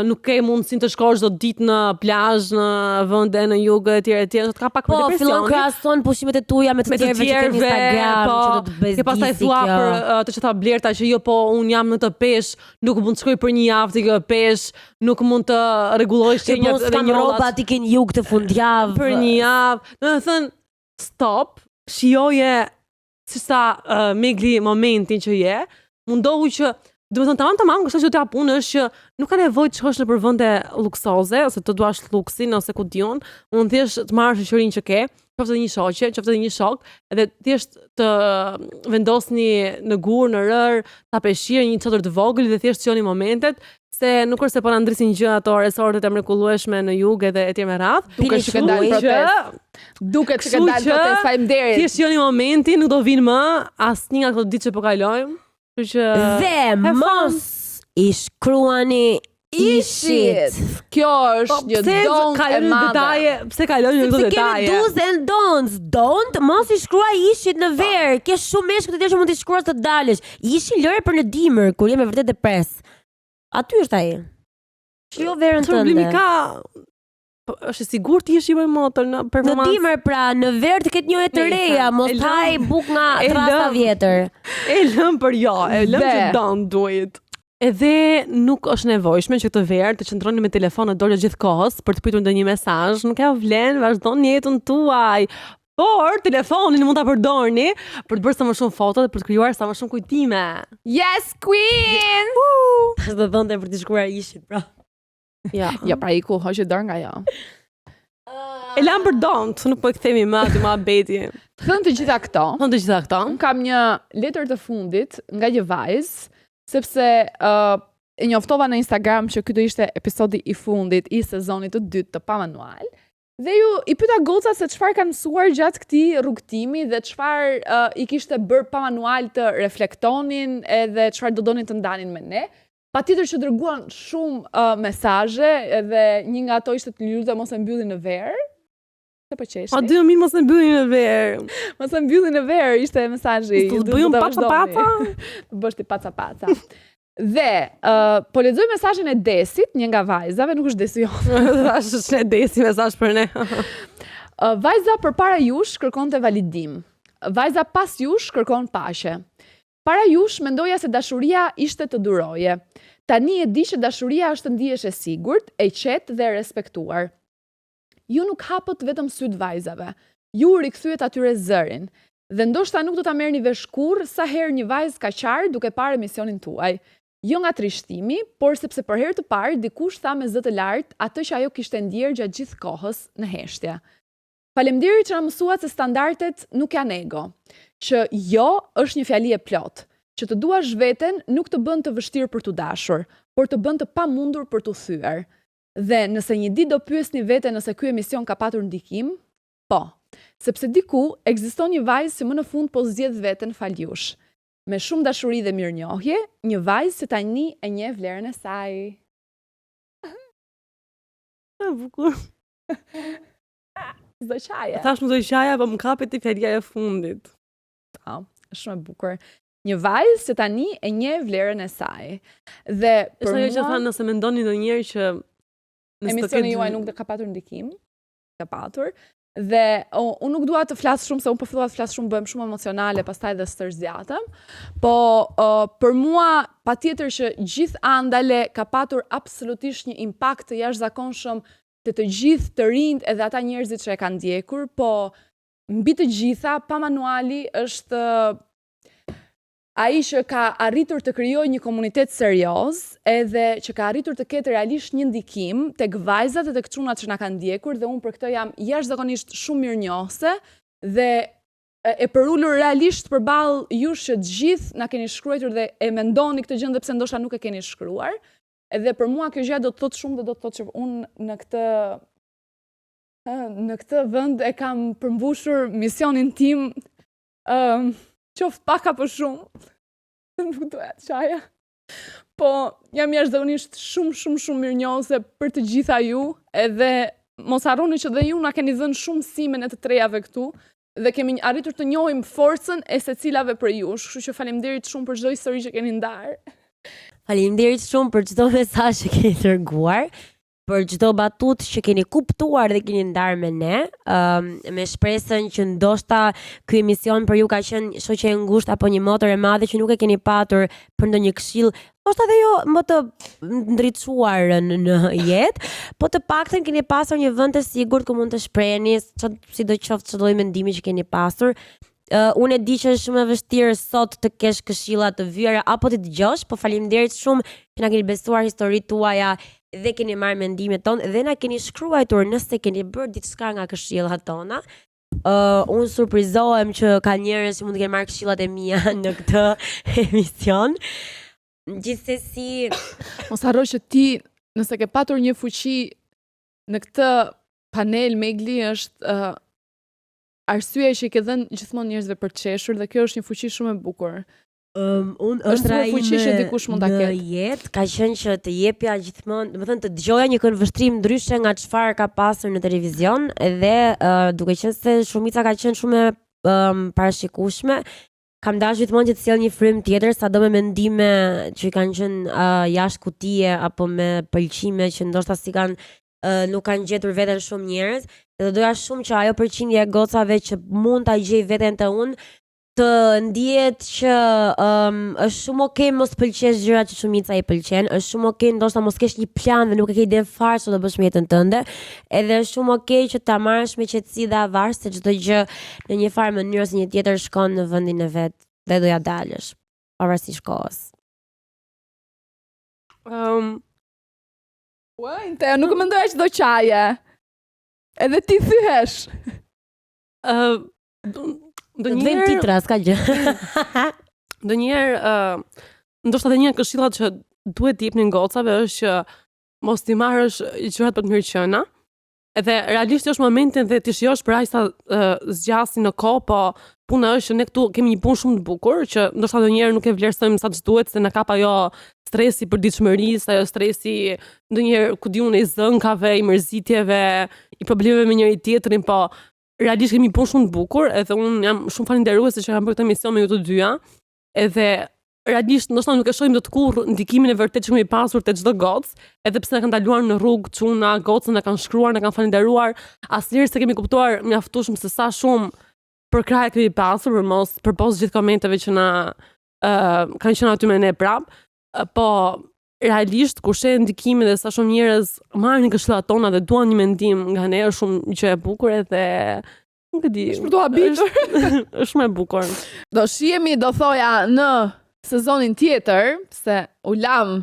nuk ke mundësinë të shkosh çdo ditë në plazh, në vende në jugë etj, do të ka pak për depresion. Po, fillon krahason pushimet e tuaja me të tjerëve që kanë Instagram, që do të bëj. Ke pastaj thua për të që tha Blerta që jo po un jam në të pesh, nuk mund të shkoj për një javë të pesh, nuk mund të rregulloj shenjat e një rroba ti ke një jug të fundjavë. Për një javë, do të thënë stop, shijoje si sa Megli momentin që je, mundohu që do të thënë tamam, kështu që t'ja punë është që nuk ka nevojë të shkosh në për vende luksoze ose të duash luksin ose ku diun, mund thjesht të marrësh shoqërinë që ke, qoftë një shoqe, qoftë një shok, edhe thjesht të vendosni në gur, në rër, ta peshirë një çadër të vogël dhe thjesht shihoni momentet, se nuk është se po na ndrisin gjë ato resortet e mrekullueshme në jug edhe etj me radh. Duket që kanë dalë protest. Duket që kanë dalë protest, faleminderit. Thjesht shihoni momentin, nuk do vinë më asnjë nga këto ditë që po kalojmë. Kështu që dhe mos i shkruani ishit. Kjo është një don't e madhe. Pse kalojnë në këto detaje? Kemi do's and don'ts. Don't, mos i shkruaj ishit në verë. Ke shumë meshkë të tjerë që mund t'i shkruash të dalësh. Ishi lëre për në dimër, kur je me vërtet depres. Aty është ai. Shkruaj verën tënde. Problemi ka është sigurt ti je me motor në performancë. Në dimër pra, në verë të ketë një të reja, mos haj buk nga trasta vjetër. E lëm për jo, e lëm që don't do it. Edhe nuk është nevojshme që këtë verë të qëndroni me telefonët dorë gjithkohës për të pyetur ndonjë mesazh, nuk ka vlen, vazhdoni jetën tuaj. Por telefonin mund ta përdorni për të bërë sa më shumë foto dhe për të krijuar sa më shumë kujtime. Yes, queen! Tash do thonte për të shkruar ishit, pra. Ja. Ja, pra iku, hoqë dorë nga jo. E lam për don't, nuk po e kthemi më aty më beti. Thënë të gjitha këto. Unë kam një letër të fundit nga një vajzë, sepse e njoftova në Instagram që ky do ishte episodi i fundit i sezonit të dytë të Pa Manual. Dhe ju i pyeta goca se çfarë kanë mësuar gjatë këtij rrugtimi dhe çfarë i kishte bërë Pa Manual të reflektonin edhe çfarë do donin të ndanin me ne. Patjetër që dërguan shumë mesazhe edhe një nga ato ishte të lutem mos e mbylli në verë. Se po qeshi. A dy min mos e mbylli në verë. Mos e mbylli në verë ishte mesazhi. Do të bëjmë paca. Të bësh ti paca. Dhe po lexoj mesazhin e Desit, një nga vajzave, nuk është Desi jote. Është Desi mesazh për ne. Vajza përpara jush kërkonte validim. Vajza pas jush kërkon paqe. Para jush mendoja se dashuria ishte të duroje. Tani e di që dashuria është të ndihesh e sigurt, e qetë dhe e respektuar. Ju nuk hapët vetëm syt vajzave. Ju rikthyet atyre zërin. Dhe ndoshta nuk do ta merrni vesh kurrë sa herë një vajzë ka qarë duke parë emisionin tuaj. Jo nga trishtimi, por sepse për herë të parë dikush tha me zë të lartë atë që ajo kishte ndjerë gjatë gjithë kohës në heshtje. Faleminderit që na mësuat se standardet nuk janë ego, që jo është një fjali e plot, që të duash veten nuk të bën të vështirë për të dashur, por të bën të pamundur për të thyer. Dhe nëse një ditë do pyesni veten nëse ky emision ka patur ndikim, po, sepse diku ekziston një vajzë që më në fund po zgjedh veten fal jush. Me shumë dashuri dhe mirënjohje, një vajzë që tani e njeh vlerën e saj. Bukur. Zdo qaja. Thash më zdo qaja, po më kapet i fjalja e fundit. Është shumë e bukur. Një vajzë që tani e njeh vlerën e saj. Dhe për mua... që thanë nëse mendoni ndonjëherë që... Emisioni juaj nuk ka patur ndikim. Ka patur. Dhe unë nuk dua të flas shumë, se unë po fillova të flas shumë, bëhem shumë emocionale, pastaj dhe stërzjatëm. Po për mua patjetër që gjithë andale ka patur absolutisht një impakt të jashtëzakonshëm të gjithë të rinjt edhe ata njerëzit që e kanë ndjekur, po mbi të gjitha Pa Manuali është ai që ka arritur të krijojë një komunitet serioz, edhe që ka arritur të ketë realisht një ndikim tek vajzat dhe tek çunat që na kanë ndjekur, dhe unë për këtë jam jashtëzakonisht shumë mirënjohëse dhe e përulur realisht përballë jush që të gjithë na keni shkruar dhe e mendoni këtë gjë edhe pse ndoshta nuk e keni shkruar. Edhe për mua kjo gjë do të thotë shumë dhe do të thotë që unë në këtë vend e kam përmbushur misionin tim qoftë pak apo shumë, nuk doja të qaja. Po, jam jashtëzakonisht shumë mirënjohëse për të gjitha ju, edhe mos harroni që dhe ju na keni dhënë shumë simen e të trejave këtu, dhe kemi arritur të njohim forcën e secilave për ju, kështu që faleminderit shumë për çdo histori që keni ndarë. Faleminderit shumë për çdo mesazh që keni dërguar, për çdo batutë që keni kuptuar dhe keni ndarë me ne, me shpresën që ndoshta ky emision për ju ka qenë shoqe e ngushtë apo një motor e madhe që nuk e keni patur për ndonjë këshill, ndoshta dhe jo më të ndriçuar në jetë, po të paktën keni pasur një vend të sigurt ku mund të shpreheni sidoqoftë çdo lloj mendimi që keni pasur. Unë e di që është shumë e vështirë sot të kesh këshilla të vyera apo të dëgjosh, po faleminderit shumë që na keni besuar historitë tuaja dhe keni marrë mendimet tonë dhe na keni shkruar nëse keni bërë diçka nga këshillat tona. unë surprizohem që ka njerëz që mund të kenë marrë këshillat e mia në këtë emision. Gjithsesi, mos harro që ti nëse ke patur një fuqi në këtë panel Megli është arsyeja që i ke dhënë gjithmonë njerëzve për të qeshur dhe kjo është një fuqi shumë e bukur. Unë është një fuqi që dikush mund ta ketë. Në jetë ka qenë që të jepja gjithmonë, domethënë të dëgjoja një këndvështrim ndryshe nga çfarë ka pasur në televizion dhe duke qenë se shumica ka qenë shumë e parashikueshme, kam dashur gjithmonë që të sjell një frym tjetër, sado me mendime që kanë qenë jashtë kutie apo me pëlqime që ndoshta si kanë nuk kanë gjetur veten shumë njerëz, dhe doja shumë që ajo përqindje e gocave që mund ta gjej veten të unë të ndihet që është shumë okay mos pëlqesh gjërat që shumica i pëlqen, është shumë okay ndoshta mos kesh një plan dhe nuk e ke ide fare çfarë do bësh me jetën tënde, edhe është shumë okay që ta marrësh me qetësi dhe avarësi se çdo gjë në një farë mënyrë ose një tjetër shkon në vendin e vet dhe do ja dalësh pavarësisht kohës. Te nuk mendoja që do qaje. Edhe ti thyhesh. Ndonjëherë titra s'ka gjë. Ndonjëherë ndoshta edhe një këshillat që duhet t'i jepnin gocave është që mos t'i marrësh gjërat për të mirë qëna. Edhe realisht është momentin dhe t'i shijosh për aq sa zgjasin në kohë, po puna është që ne këtu kemi një punë shumë të bukur që ndoshta ndonjëherë nuk e vlerësojmë sa ç'duhet se na kap ajo stresi për ditëshmërisë, ajo stresi ndonjëherë ku diun i zënkave, i mërzitjeve, i problemeve me njëri tjetrin, po realisht kemi punë shumë të bukur, edhe unë jam shumë falënderuese që kam bërë këtë emision me ju të dyja. Edhe realisht ndoshta nuk e shohim dot kurrë ndikimin e vërtetë që kemi pasur te çdo gocë, edhe pse na kanë ndaluar në rrugë çuna, gocën na kanë shkruar, na kanë falënderuar, asnjëherë s'e kemi kuptuar mjaftueshëm se sa shumë për krah kemi pasur për mos përpos gjithë komenteve që na kanë qenë aty me ne prap. Po realisht kur sheh ndikimin dhe sa shumë njerëz marrin këshillat tona dhe duan një mendim nga ne, është shumë gjë e bukur edhe nuk e di. Është për të habitur. Është shumë e bukur. Do shihemi, do thoja, në sezonin tjetër, se u lam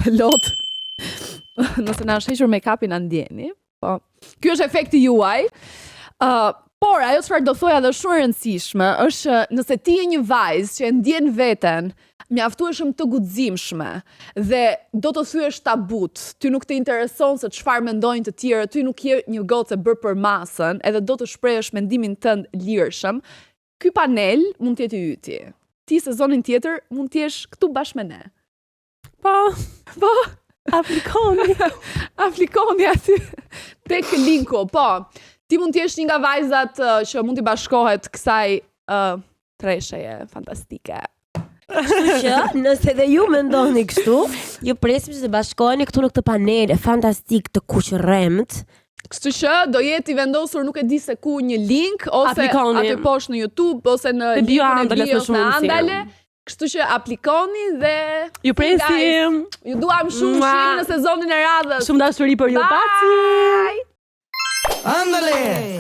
plot. Nëse na është hequr make-upin na ndjeni. Po. Ky është efekti juaj. Por ajo çfarë do thoja dhe shumë e rëndësishme është nëse ti je një vajzë që e ndjen veten mjaftueshëm të guximshme dhe do të thyesh tabut, ty nuk të intereson se çfarë mendojnë të tjerë, ty nuk je një gocë bërë për masën, edhe do të shprehësh mendimin tënd lirshëm, ky panel mund të jetë i yti. Ti sezonin tjetër mund të jesh këtu bashkë me ne. Po, aplikoni. Aplikoni aty tek linku, po. Ti mund të jesh një nga vajzat që mund të bashkohet kësaj tresheje fantastike. Kështu që nëse dhe ju mendoni kështu, ju presim që të bashkoheni këtu në këtë panel fantastik të kuqërremt. Kështu që do jetë i vendosur nuk e di se ku një link ose aplikoni aty poshtë në YouTube ose në linkun e bios në Andale. Kështu që aplikoni dhe ju presim. Ju duam shumë shihni në sezonin e radhës. Shumë dashuri për ju. Bye. Andale.